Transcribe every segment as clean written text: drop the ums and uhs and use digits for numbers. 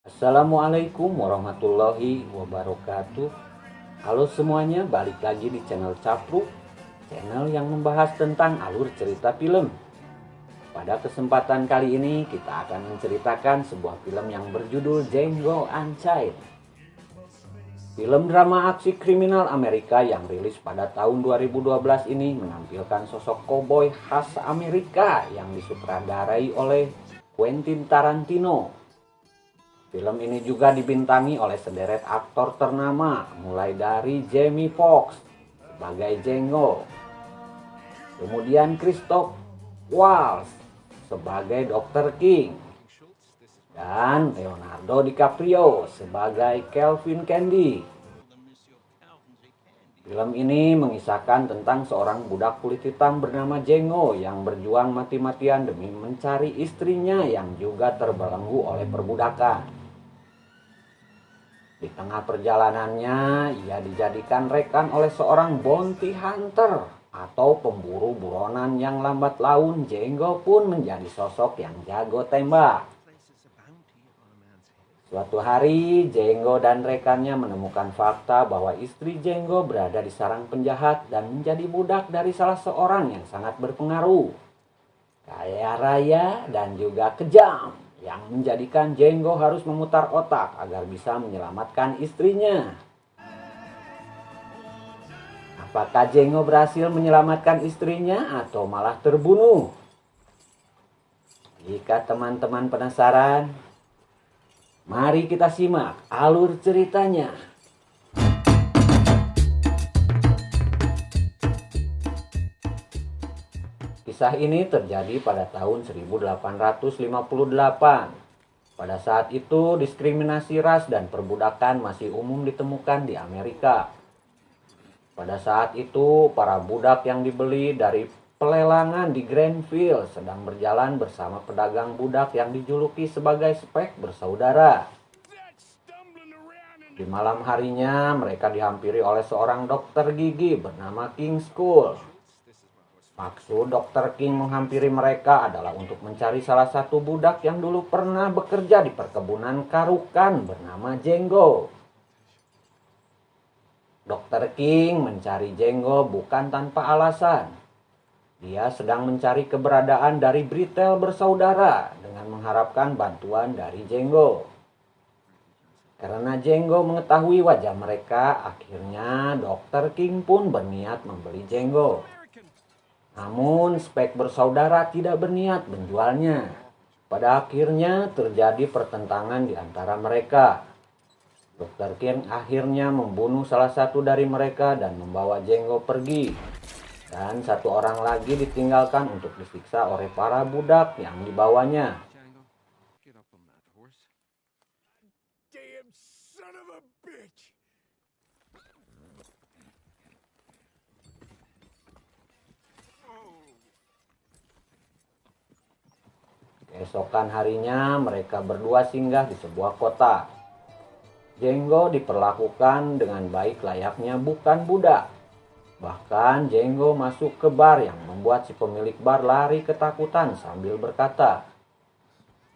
Assalamualaikum warahmatullahi wabarakatuh. Halo semuanya, balik lagi di channel Capruk, channel yang membahas tentang alur cerita film. Pada kesempatan kali ini kita akan menceritakan sebuah film yang berjudul Django Unchained. Film drama aksi kriminal Amerika yang rilis pada tahun 2012 ini menampilkan sosok koboi khas Amerika yang disutradarai oleh Quentin Tarantino. Film ini juga dibintangi oleh sederet aktor ternama, mulai dari Jamie Foxx sebagai Django, kemudian Christoph Waltz sebagai Dr. King, dan Leonardo DiCaprio sebagai Calvin Candy. Film ini mengisahkan tentang seorang budak kulit hitam bernama Django yang berjuang mati-matian demi mencari istrinya yang juga terbelenggu oleh perbudakan. Di tengah perjalanannya, ia dijadikan rekan oleh seorang bounty hunter atau pemburu buronan yang lambat laun. Django pun menjadi sosok yang jago tembak. Suatu hari, Django dan rekannya menemukan fakta bahwa istri Django berada di sarang penjahat dan menjadi budak dari salah seorang yang sangat berpengaruh, kaya raya, dan juga kejam, yang menjadikan Django harus memutar otak agar bisa menyelamatkan istrinya. Apakah Django berhasil menyelamatkan istrinya atau malah terbunuh? Jika teman-teman penasaran, mari kita simak alur ceritanya. Kisah ini terjadi pada tahun 1858. Pada saat itu, diskriminasi ras dan perbudakan masih umum ditemukan di Amerika. Pada saat itu, para budak yang dibeli dari pelelangan di Granville sedang berjalan bersama pedagang budak yang dijuluki sebagai Spek bersaudara. Di malam harinya, mereka dihampiri oleh seorang dokter gigi bernama King Skull. Maksud Dr. King menghampiri mereka adalah untuk mencari salah satu budak yang dulu pernah bekerja di perkebunan karukan bernama Django. Dr. King mencari Django bukan tanpa alasan. Dia sedang mencari keberadaan dari Brittle bersaudara dengan mengharapkan bantuan dari Django. Karena Django mengetahui wajah mereka, akhirnya Dr. King pun berniat membeli Django. Namun Spek bersaudara tidak berniat menjualnya. Pada akhirnya terjadi pertentangan di antara mereka. Dr. King akhirnya membunuh salah satu dari mereka dan membawa Django pergi. Dan satu orang lagi ditinggalkan untuk disiksa oleh para budak yang dibawanya. Keesokan harinya mereka berdua singgah di sebuah kota. Django diperlakukan dengan baik layaknya bukan budak. Bahkan Django masuk ke bar yang membuat si pemilik bar lari ketakutan sambil berkata,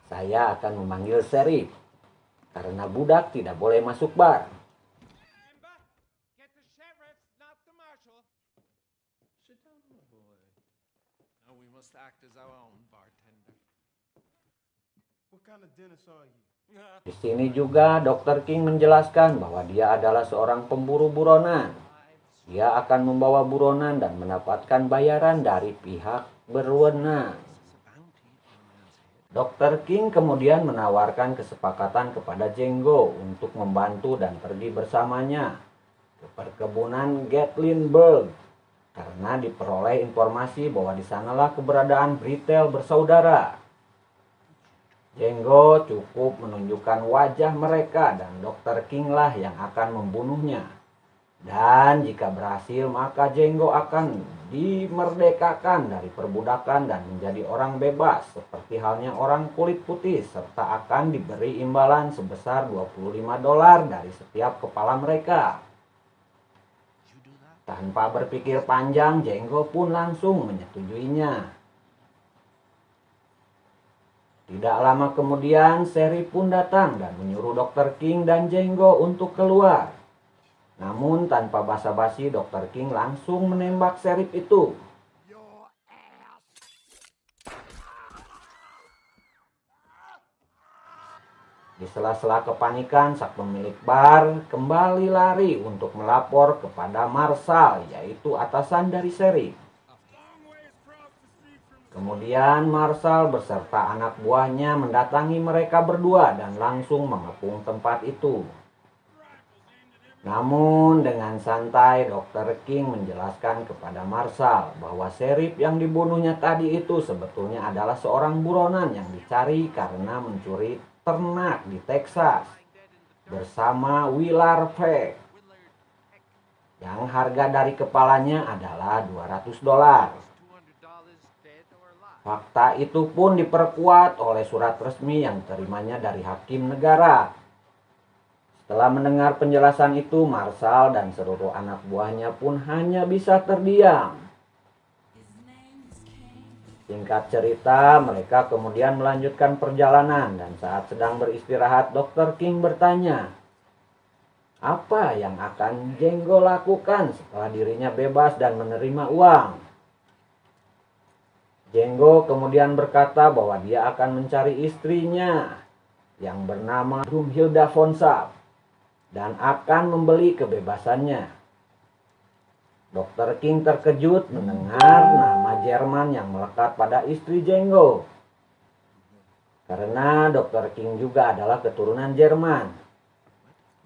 "Saya akan memanggil sheriff, karena budak tidak boleh masuk bar." Di sini juga Dr. King menjelaskan bahwa dia adalah seorang pemburu buronan. Dia akan membawa buronan dan mendapatkan bayaran dari pihak berwenang. Dr. King kemudian menawarkan kesepakatan kepada Django untuk membantu dan pergi bersamanya ke perkebunan Gatlinburg karena diperoleh informasi bahwa di sanalah keberadaan Brittle bersaudara. Django cukup menunjukkan wajah mereka dan Dr. King lah yang akan membunuhnya. Dan jika berhasil, maka Django akan dimerdekakan dari perbudakan dan menjadi orang bebas seperti halnya orang kulit putih, serta akan diberi imbalan sebesar $25 dari setiap kepala mereka. Tanpa berpikir panjang, Django pun langsung menyetujuinya. Tidak lama kemudian, Sheriff pun datang dan menyuruh Dr. King dan Django untuk keluar. Namun tanpa basa-basi, Dr. King langsung menembak Sheriff itu. Di sela-sela kepanikan, sang pemilik bar kembali lari untuk melapor kepada Marshal, yaitu atasan dari Sheriff. Kemudian Marshal beserta anak buahnya mendatangi mereka berdua dan langsung mengepung tempat itu. Namun dengan santai, Dr. King menjelaskan kepada Marshal bahwa Sheriff yang dibunuhnya tadi itu sebetulnya adalah seorang buronan yang dicari karena mencuri ternak di Texas bersama Willard Peck, yang harga dari kepalanya adalah $200. Fakta itu pun diperkuat oleh surat resmi yang terimanya dari hakim negara. Setelah mendengar penjelasan itu, Marshal dan seluruh anak buahnya pun hanya bisa terdiam. Singkat cerita, mereka kemudian melanjutkan perjalanan dan saat sedang beristirahat, Dr. King bertanya, apa yang akan Django lakukan setelah dirinya bebas dan menerima uang? Django kemudian berkata bahwa dia akan mencari istrinya yang bernama Brunhilda von Schaff dan akan membeli kebebasannya. Dr. King terkejut mendengar nama Jerman yang melekat pada istri Django. Karena Dr. King juga adalah keturunan Jerman.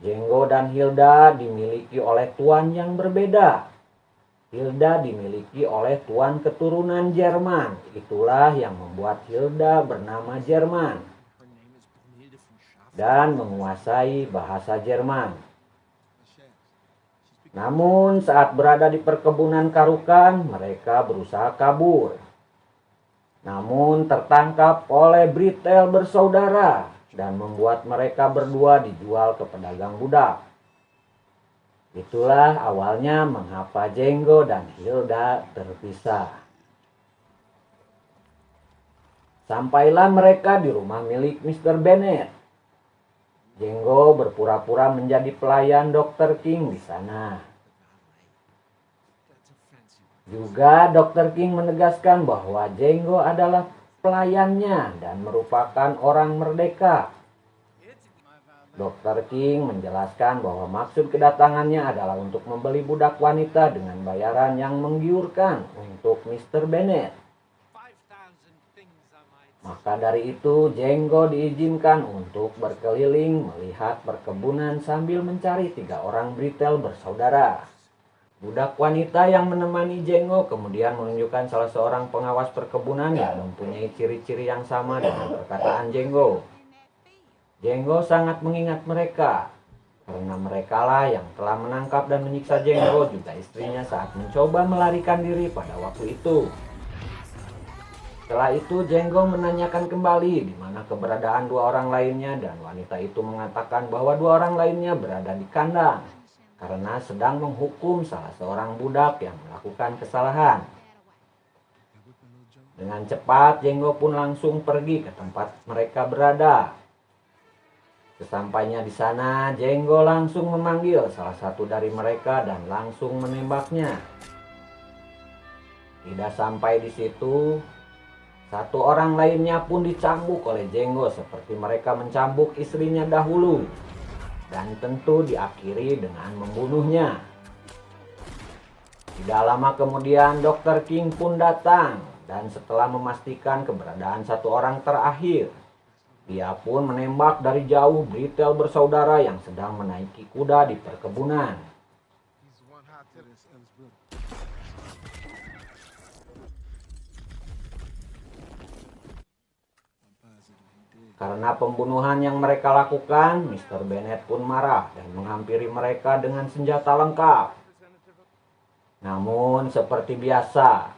Django dan Hilda dimiliki oleh tuan yang berbeda. Hilda dimiliki oleh tuan keturunan Jerman. Itulah yang membuat Hilda bernama Jerman dan menguasai bahasa Jerman. Namun saat berada di perkebunan Karukan, mereka berusaha kabur. Namun tertangkap oleh Brittel bersaudara dan membuat mereka berdua dijual ke pedagang budak. Itulah awalnya mengapa Django dan Hilda terpisah. Sampailah mereka di rumah milik Mr. Bennet. Django berpura-pura menjadi pelayan Dr. King di sana. Juga Dr. King menegaskan bahwa Django adalah pelayannya dan merupakan orang merdeka. Dr. King menjelaskan bahwa maksud kedatangannya adalah untuk membeli budak wanita dengan bayaran yang menggiurkan untuk Mr. Bennet. Maka dari itu, Django diizinkan untuk berkeliling melihat perkebunan sambil mencari 3 orang Brittel bersaudara. Budak wanita yang menemani Django kemudian menunjukkan salah seorang pengawas perkebunan yang mempunyai ciri-ciri yang sama dengan perkataan Django. Django sangat mengingat mereka, karena merekalah yang telah menangkap dan menyiksa Django juga istrinya saat mencoba melarikan diri pada waktu itu. Setelah itu Django menanyakan kembali di mana keberadaan 2 orang lainnya dan wanita itu mengatakan bahwa 2 orang lainnya berada di kandang karena sedang menghukum salah seorang budak yang melakukan kesalahan. Dengan cepat Django pun langsung pergi ke tempat mereka berada. Sesampainya di sana, Django langsung memanggil salah satu dari mereka dan langsung menembaknya. Tidak sampai di situ, 1 orang lainnya pun dicambuk oleh Django seperti mereka mencambuk istrinya dahulu. Dan tentu diakhiri dengan membunuhnya. Tidak lama kemudian Dr. King pun datang dan setelah memastikan keberadaan 1 orang terakhir, dia pun menembak dari jauh Brittel bersaudara yang sedang menaiki kuda di perkebunan. Karena pembunuhan yang mereka lakukan, Mr. Bennet pun marah dan menghampiri mereka dengan senjata lengkap. Namun seperti biasa,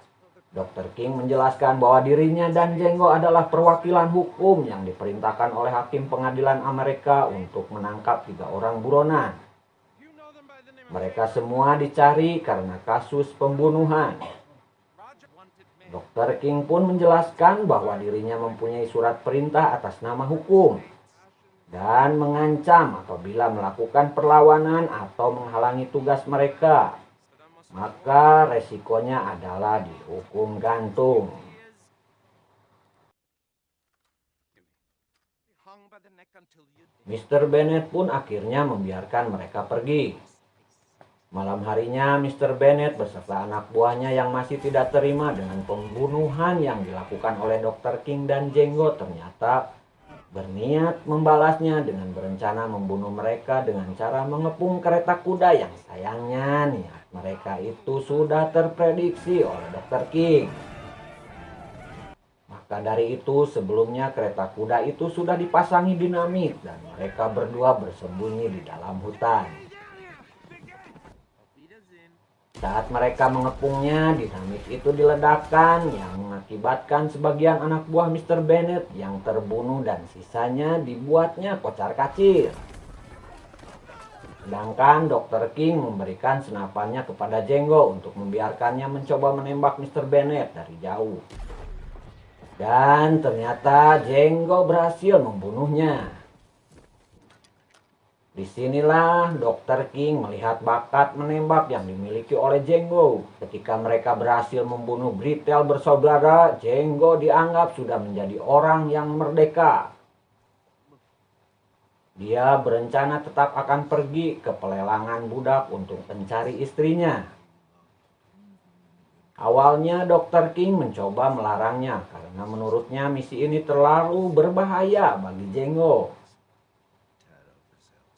Dr. King menjelaskan bahwa dirinya dan Django adalah perwakilan hukum yang diperintahkan oleh hakim pengadilan Amerika untuk menangkap 3 orang buronan. Mereka semua dicari karena kasus pembunuhan. Dr. King pun menjelaskan bahwa dirinya mempunyai surat perintah atas nama hukum dan mengancam apabila melakukan perlawanan atau menghalangi tugas mereka, maka resikonya adalah dihukum gantung. Mr. Bennet pun akhirnya membiarkan mereka pergi. Malam harinya, Mr. Bennet beserta anak buahnya yang masih tidak terima dengan pembunuhan yang dilakukan oleh Dr. King dan Jenggo ternyata berniat membalasnya dengan berencana membunuh mereka dengan cara mengepung kereta kuda yang sayangnya niat mereka itu sudah terprediksi oleh Dr. King. Maka dari itu sebelumnya kereta kuda itu sudah dipasangi dinamit dan mereka berdua bersembunyi di dalam hutan. Saat mereka mengepungnya, dinamit itu diledakkan yang mengakibatkan sebagian anak buah Mr. Bennet yang terbunuh dan sisanya dibuatnya kocar-kacir. Sedangkan Dr. King memberikan senapannya kepada Jenggo untuk membiarkannya mencoba menembak Mr. Bennet dari jauh. Dan ternyata Jenggo berhasil membunuhnya. Disinilah Dr. King melihat bakat menembak yang dimiliki oleh Jenggo. Ketika mereka berhasil membunuh Brittle bersaudara, Jenggo dianggap sudah menjadi orang yang merdeka. Dia berencana tetap akan pergi ke pelelangan budak untuk mencari istrinya. Awalnya Dr. King mencoba melarangnya karena menurutnya misi ini terlalu berbahaya bagi Jenggo.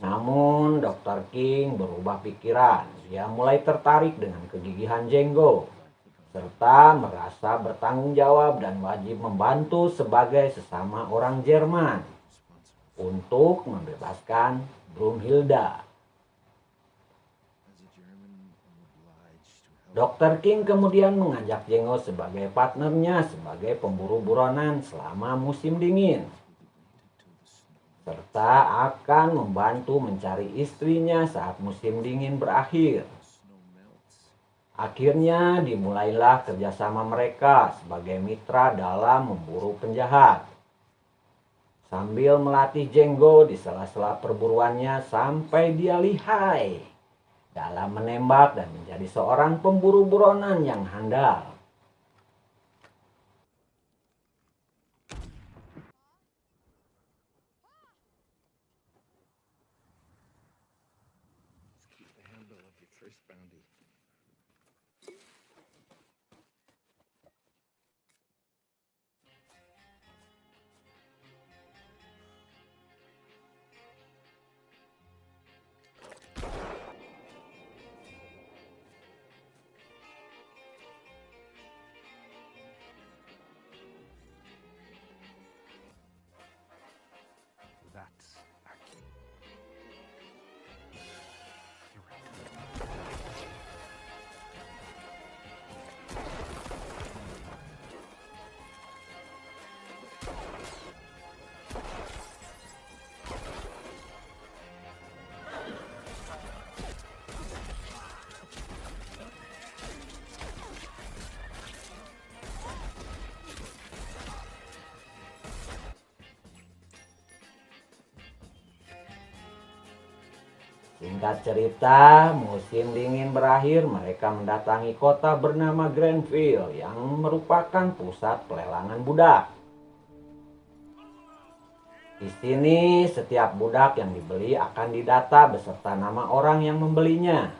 Namun Dr. King berubah pikiran. Dia mulai tertarik dengan kegigihan Jenggo serta merasa bertanggung jawab dan wajib membantu sebagai sesama orang Jerman untuk membebaskan Brunhilde. Dr. King kemudian mengajak Jenggo sebagai partnernya sebagai pemburu buronan selama musim dingin, serta akan membantu mencari istrinya saat musim dingin berakhir. Akhirnya dimulailah kerjasama mereka sebagai mitra dalam memburu penjahat, sambil melatih Jenggo di sela-sela perburuannya sampai dia lihai dalam menembak dan menjadi seorang pemburu buronan yang handal. That's accurate. You're right. Singkat cerita, musim dingin berakhir, mereka mendatangi kota bernama Granville yang merupakan pusat pelelangan budak. Di sini, setiap budak yang dibeli akan didata beserta nama orang yang membelinya.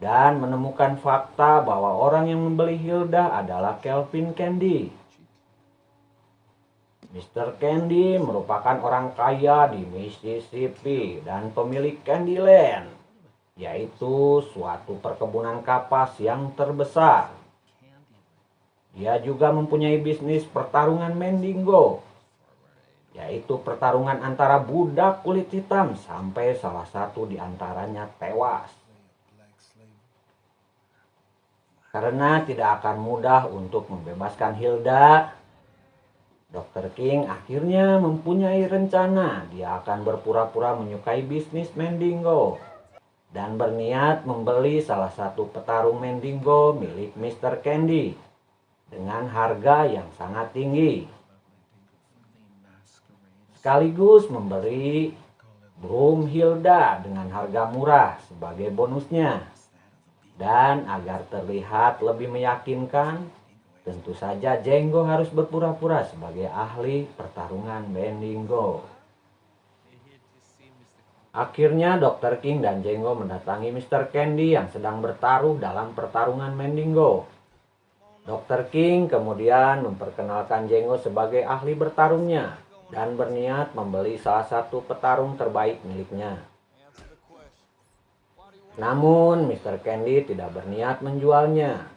Dan menemukan fakta bahwa orang yang membeli Hilda adalah Kelvin Candy. Mr. Candy merupakan orang kaya di Mississippi dan pemilik Candyland, yaitu suatu perkebunan kapas yang terbesar. Dia juga mempunyai bisnis pertarungan Mandingo, yaitu pertarungan antara budak kulit hitam sampai salah satu di antaranya tewas. Karena tidak akan mudah untuk membebaskan Hilda, Dr. King akhirnya mempunyai rencana. Dia akan berpura-pura menyukai bisnis Mandingo dan berniat membeli salah satu petarung Mandingo milik Mr. Candy. dengan harga yang sangat tinggi, sekaligus memberi Broomhilda dengan harga murah sebagai bonusnya. Dan agar terlihat lebih meyakinkan, tentu saja Jenggo harus berpura-pura sebagai ahli pertarungan Bendigo. Akhirnya Dr. King dan Jenggo mendatangi Mr. Candy yang sedang bertaruh dalam pertarungan Bendigo. Dr. King kemudian memperkenalkan Jenggo sebagai ahli bertarungnya dan berniat membeli salah satu petarung terbaik miliknya. Namun Mr. Candy tidak berniat menjualnya.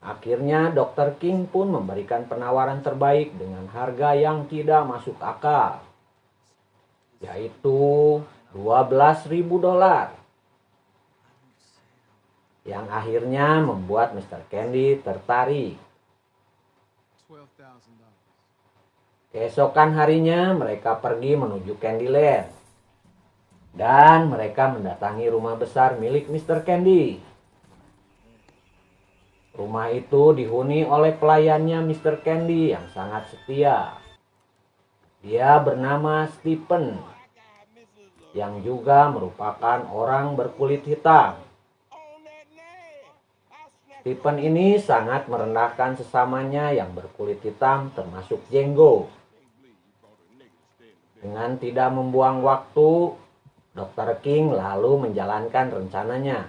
Akhirnya Dr. King pun memberikan penawaran terbaik dengan harga yang tidak masuk akal, yaitu $12.000, yang akhirnya membuat Mr. Candy tertarik. Keesokan harinya mereka pergi menuju Candyland. Dan mereka mendatangi rumah besar milik Mr. Candy. Rumah itu dihuni oleh pelayannya Mr. Candy yang sangat setia. Dia bernama Stephen, yang juga merupakan orang berkulit hitam. Stephen ini sangat merendahkan sesamanya yang berkulit hitam termasuk Jenggo. Dengan tidak membuang waktu, Dr. King lalu menjalankan rencananya.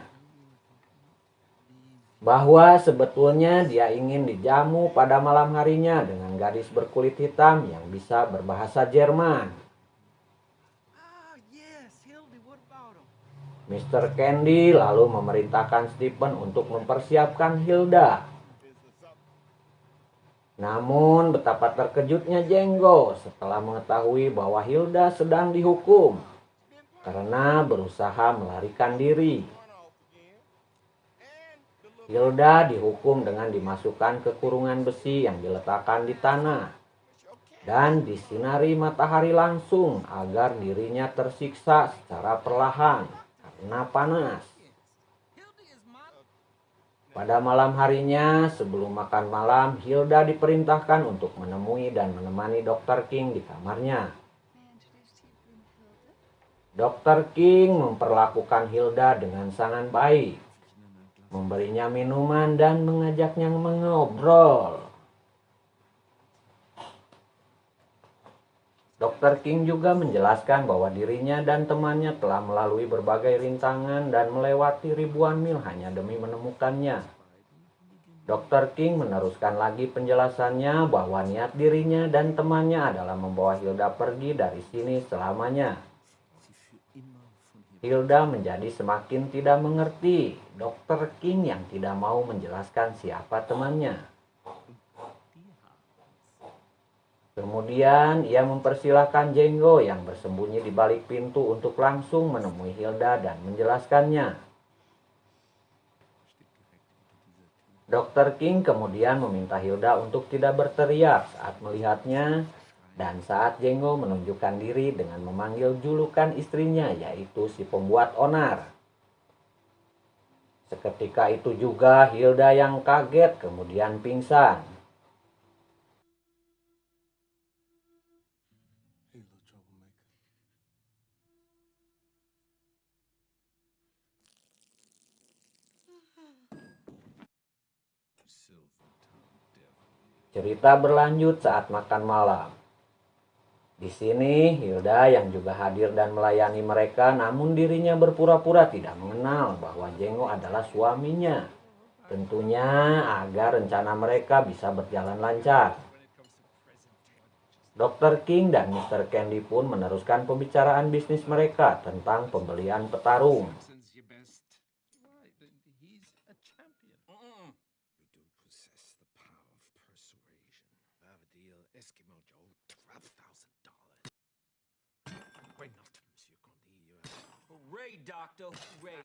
Bahwa sebetulnya dia ingin dijamu pada malam harinya dengan gadis berkulit hitam yang bisa berbahasa Jerman. Mr. Candy lalu memerintahkan Stephen untuk mempersiapkan Hilda. Namun betapa terkejutnya Jenggo setelah mengetahui bahwa Hilda sedang dihukum karena berusaha melarikan diri. Hilda dihukum dengan dimasukkan ke kurungan besi yang diletakkan di tanah dan disinari matahari langsung agar dirinya tersiksa secara perlahan karena panas. Pada malam harinya sebelum makan malam, Hilda diperintahkan untuk menemui dan menemani Dr. King di kamarnya. Dr. King memperlakukan Hilda dengan sangat baik, memberinya minuman dan mengajaknya mengobrol. Dr. King juga menjelaskan bahwa dirinya dan temannya telah melalui berbagai rintangan dan melewati ribuan mil hanya demi menemukannya. Dr. King meneruskan lagi penjelasannya bahwa niat dirinya dan temannya adalah membawa Hilda pergi dari sini selamanya. Hilda menjadi semakin tidak mengerti Dr. King yang tidak mau menjelaskan siapa temannya. Kemudian ia mempersilahkan Jenggo yang bersembunyi di balik pintu untuk langsung menemui Hilda dan menjelaskannya. Dr. King kemudian meminta Hilda untuk tidak berteriak saat melihatnya. Dan saat Jenggo menunjukkan diri dengan memanggil julukan istrinya, yaitu si pembuat onar. Seketika itu juga Hilda yang kaget kemudian pingsan. Cerita berlanjut saat makan malam. Di sini Hilda yang juga hadir dan melayani mereka, namun dirinya berpura-pura tidak mengenal bahwa Jenggo adalah suaminya. Tentunya agar rencana mereka bisa berjalan lancar. Dr. King dan Mr. Candy pun meneruskan pembicaraan bisnis mereka tentang pembelian petarung. Hooray, Doctor, hooray.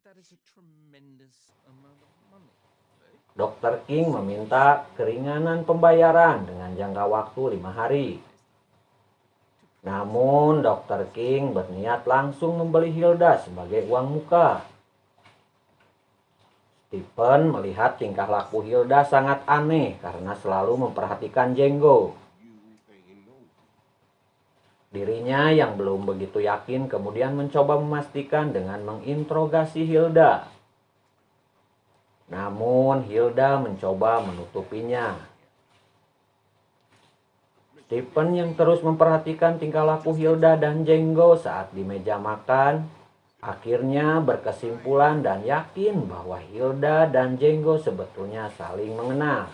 That is a tremendous amount of money. Dr. King meminta keringanan pembayaran dengan jangka waktu 5 hari. Namun Dr. King berniat langsung membeli Hilda sebagai uang muka. Stephen melihat tingkah laku Hilda sangat aneh karena selalu memperhatikan Django. Dirinya yang belum begitu yakin kemudian mencoba memastikan dengan menginterogasi Hilda. Namun Hilda mencoba menutupinya. Stephen yang terus memperhatikan tingkah laku Hilda dan Django saat di meja makan, akhirnya berkesimpulan dan yakin bahwa Hilda dan Django sebetulnya saling mengenal.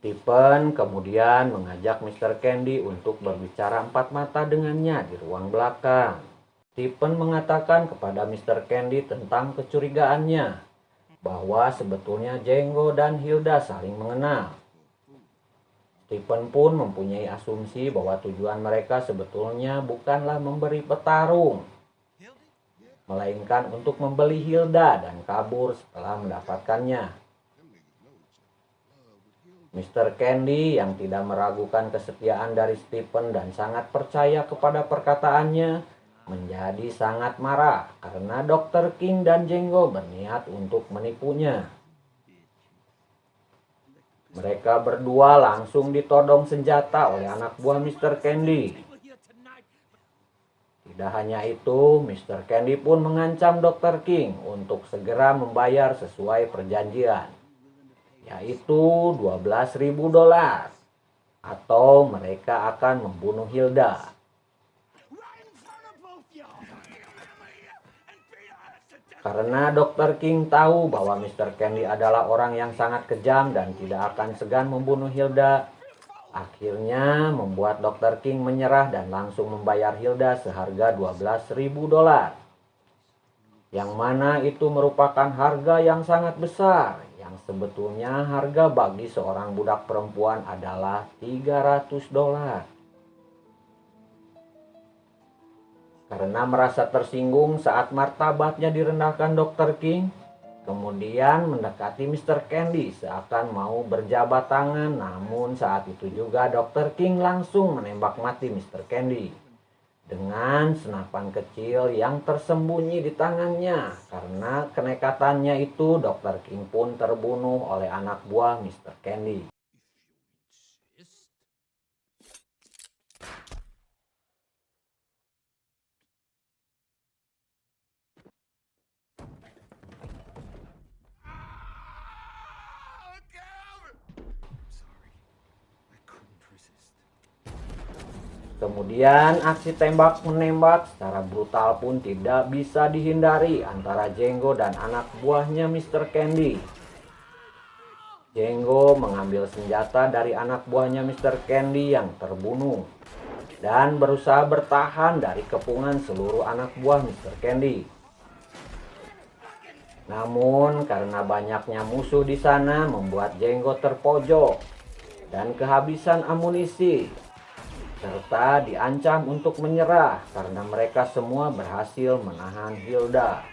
Stephen kemudian mengajak Mr. Candy untuk berbicara empat mata dengannya di ruang belakang. Stephen mengatakan kepada Mr. Candy tentang kecurigaannya bahwa sebetulnya Django dan Hilda saling mengenal. Stephen pun mempunyai asumsi bahwa tujuan mereka sebetulnya bukanlah memberi petarung, melainkan untuk membeli Hilda dan kabur setelah mendapatkannya. Mr. Candy yang tidak meragukan kesetiaan dari Stephen dan sangat percaya kepada perkataannya menjadi sangat marah karena Dr. King dan Django berniat untuk menipunya. Mereka berdua langsung ditodong senjata oleh anak buah Mr. Candy. Tidak hanya itu, Mr. Candy pun mengancam Dr. King untuk segera membayar sesuai perjanjian, yaitu $12.000, atau mereka akan membunuh Hilda. Karena Dr. King tahu bahwa Mr. Candy adalah orang yang sangat kejam dan tidak akan segan membunuh Hilda, akhirnya membuat Dr. King menyerah dan langsung membayar Hilda seharga $12.000. Yang mana itu merupakan harga yang sangat besar, yang sebetulnya harga bagi seorang budak perempuan adalah $300. Karena merasa tersinggung saat martabatnya direndahkan Dr. King, kemudian mendekati Mr. Candy seakan mau berjabat tangan, namun saat itu juga Dr. King langsung menembak mati Mr. Candy dengan senapan kecil yang tersembunyi di tangannya. Karena kenekatannya itu, Dr. King pun terbunuh oleh anak buah Mr. Candy. Kemudian aksi tembak-menembak secara brutal pun tidak bisa dihindari antara Django dan anak buahnya Mr. Candy. Django mengambil senjata dari anak buahnya Mr. Candy yang terbunuh dan berusaha bertahan dari kepungan seluruh anak buah Mr. Candy. Namun karena banyaknya musuh di sana membuat Django terpojok dan kehabisan amunisi, serta diancam untuk menyerah karena mereka semua berhasil menahan Hilda.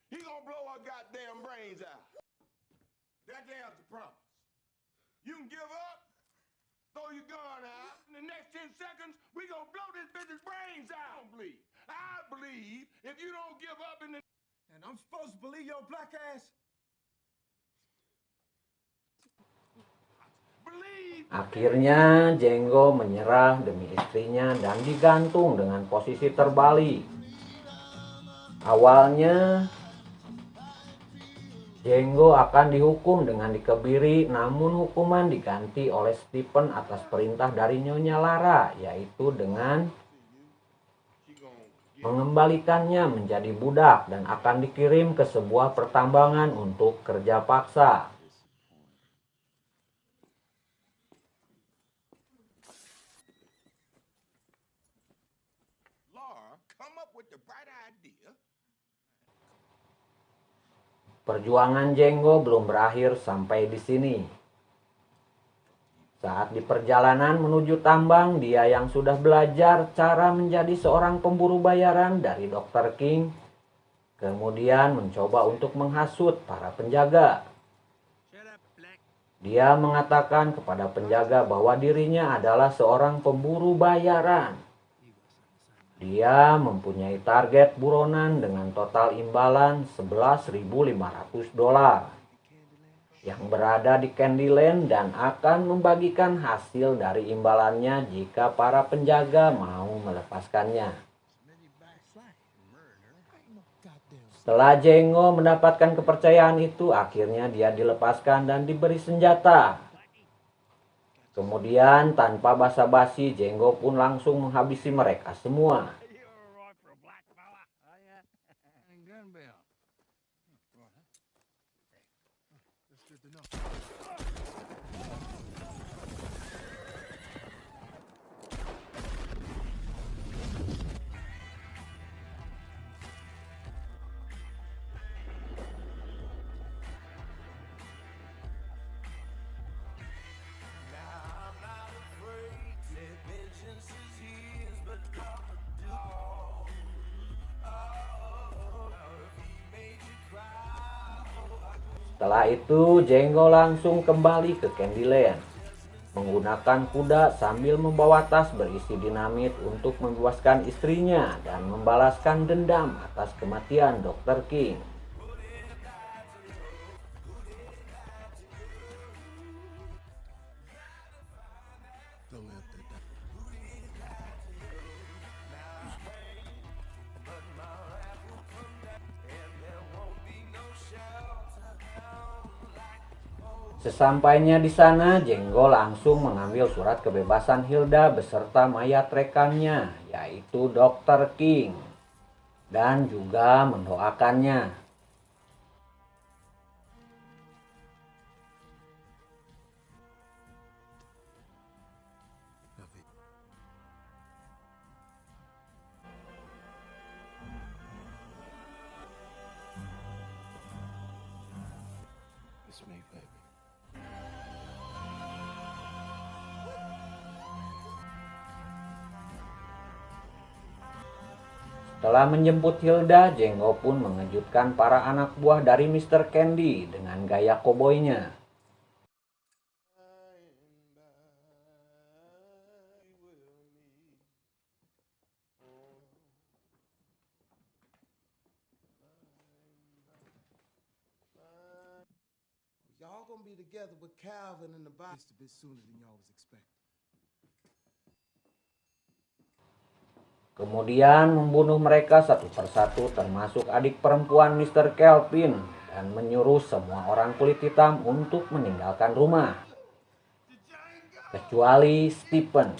He gonna blow our goddamn brains out. That damn's the promise. You can give up, throw your gun out. In the next 10 seconds, we gonna blow this bitch's brains out. I believe if you don't give up in the... And I'm supposed to believe your black ass? Akhirnya Django menyerah demi istrinya dan digantung dengan posisi terbalik. Awalnya Django akan dihukum dengan dikebiri, namun hukuman diganti oleh Stephen atas perintah dari Nyonya Lara, yaitu dengan mengembalikannya menjadi budak dan akan dikirim ke sebuah pertambangan untuk kerja paksa. Perjuangan Jenggo belum berakhir sampai di sini. Saat di perjalanan menuju tambang, dia yang sudah belajar cara menjadi seorang pemburu bayaran dari Dr. King, kemudian mencoba untuk menghasut para penjaga. Dia mengatakan kepada penjaga bahwa dirinya adalah seorang pemburu bayaran. Dia mempunyai target buronan dengan total imbalan $11.500 yang berada di Candyland dan akan membagikan hasil dari imbalannya jika para penjaga mau melepaskannya. Setelah Jenggo mendapatkan kepercayaan itu, akhirnya dia dilepaskan dan diberi senjata. Kemudian tanpa basa-basi, Jenggo pun langsung menghabisi mereka semua. Setelah itu, Jenggo langsung kembali ke Candyland menggunakan kuda sambil membawa tas berisi dinamit untuk membebaskan istrinya dan membalaskan dendam atas kematian Dr. King. Sesampainya di sana, Jenggo langsung mengambil surat kebebasan Hilda beserta mayat rekannya, yaitu Dr. King, dan juga mendoakannya. It's me, baby. Setelah menjemput Hilda, Jenggo pun mengejutkan para anak buah dari Mr. Candy dengan gaya koboynya. Y'all gonna be together with Calvin and the body a bit sooner than y'all was expecting. Kemudian membunuh mereka satu persatu termasuk adik perempuan Mr. Kelvin dan menyuruh semua orang kulit hitam untuk meninggalkan rumah. Kecuali Stephen.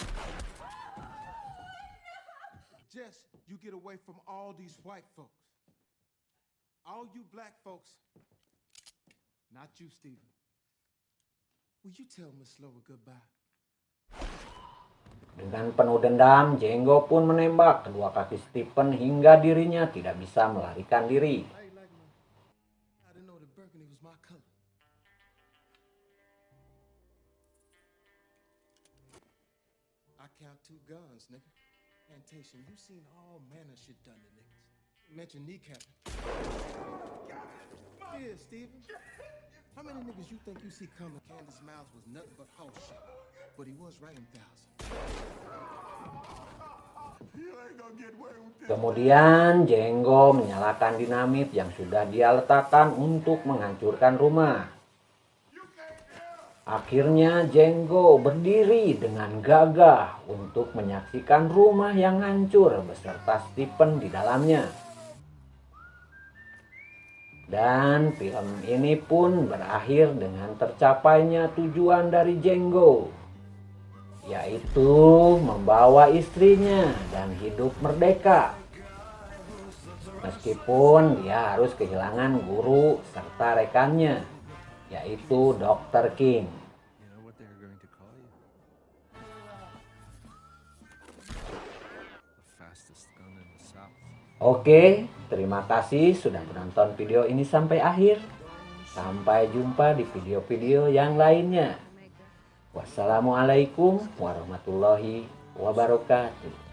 Jess, you get away from all these white folks. All you black folks. Not you, Stephen. Will you tell Miss Lower goodbye? Dengan penuh dendam, Jenggo pun menembak kedua kaki Stephen hingga dirinya tidak bisa melarikan diri. How you like me? I didn't know that burgundy was my color. I count 2 guns, nigga. Plantation, you seen all manner shit done to niggas. Mention kneecapping. Yeah, Stephen. How many niggas you think you see coming? Candace Miles was nothing but horse shit. But he was right in thousand. You ain't gonna get away with this. Kemudian Jenggo menyalakan dinamit yang sudah dia letakkan untuk menghancurkan rumah. Akhirnya Jenggo berdiri dengan gagah untuk menyaksikan rumah yang hancur beserta Stephen di dalamnya. Dan film ini pun berakhir dengan tercapainya tujuan dari Jenggo, yaitu membawa istrinya dan hidup merdeka. Meskipun dia harus kehilangan guru serta rekannya, yaitu Dr. King. You know what they're going to call you? The fastest gun in the South. Oke, Terima kasih sudah menonton video ini sampai akhir. Sampai jumpa di video-video yang lainnya. Wassalamualaikum warahmatullahi wabarakatuh.